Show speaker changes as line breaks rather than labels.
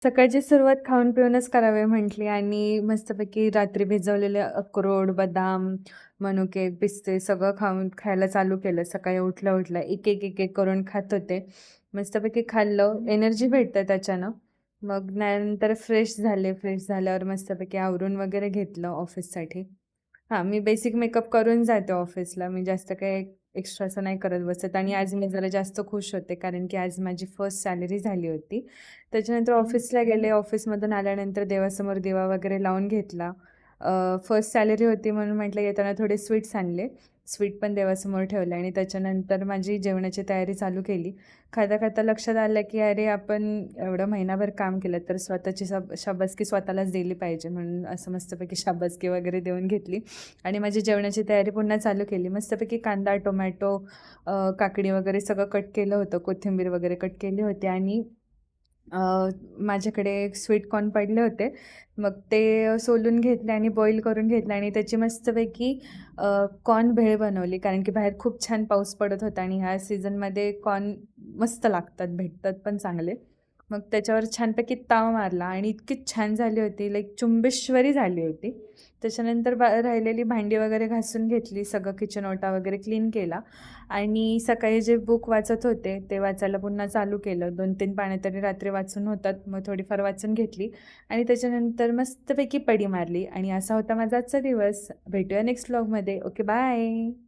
सकाळची सुरुवात खाऊन पिऊनच करावी म्हटली आणि मस्तपैकी रात्री भिजवलेले अक्रोड, बदाम, मनुके, पिस्ते सगळं खायला चालू केलं. सकाळी उठल्या-उठल्या एक-एक करून खात होते. मस्तपैकी खाल्लं, एनर्जी भेटते त्याच्यानं. मग त्यानंतर फ्रेश झाले. फ्रेश झाल्यावर मस्तपैकी आवरून वगैरे घेतलं ऑफिससाठी. हां, मी बेसिक मेकअप करून जाते ऑफिसला. मी जास्त काही एक्स्ट्राचं नाही करत बसत आणि आज मी जरा जास्त खुश होते, कारण की आज माझी फर्स्ट सॅलरी झाली होती. त्याच्यानंतर ऑफिसला गेले. ऑफिसमधून आल्यानंतर देवासमोर दिवा वगैरे लावून घेतला. फर्स्ट सॅलरी होती म्हणून म्हटलं येताना थोडे स्वीट्स आणले. स्वीट पण देवासमोर ठेवले आणि त्याच्यानंतर माझी जेवणाची तयारी चालू केली. खाता-खाता लक्षात आलं, की अरे आपण एवढं महिनाभर काम केलं, तर स्वतःची शाबासकी स्वतःलाच दिली पाहिजे. म्हणून असं मस्तपैकी शाबासकी वगैरे देऊन घेतली आणि माझी जेवणाची तयारी पुन्हा चालू केली. मस्तपैकी कांदा, टोमॅटो, काकडी वगैरे सगळं कट केलं होतं. कोथिंबीर वगैरे कट केली होती आणि अ, माझ्याकडे स्वीट कॉर्न पडले होते. मग ते सोलून घेतले आणि बॉईल करून घेतले आणि त्याची मस्तपैकी कॉर्न भेळ बनवली. कारण की बाहेर खूप छान पाऊस पडत होता आणि ह्या सीझनमध्ये कॉर्न मस्त लागतात, भेटतात पण चांगले. मग त्याच्यावर छानपैकी ताव मारला आणि इतकी छान झाली होती, लाईक चुंबेश्वरी झाली होती. त्याच्यानंतर राहिलेली भांडी वगैरे घासून घेतली, सगळं किचन ओटा वगैरे क्लीन केला आणि सकाळी जे बुक वाचत होते, ते वाचायला पुन्हा चालू केलं. 2-3 पाने तरी रात्री वाचून होतात, मग थोडीफार वाचून घेतली आणि त्याच्यानंतर मस्तपैकी पडी मारली आणि असा होता माझा आजचा दिवस. भेटूया नेक्स्ट व्लॉगमध्ये. Okay, bye.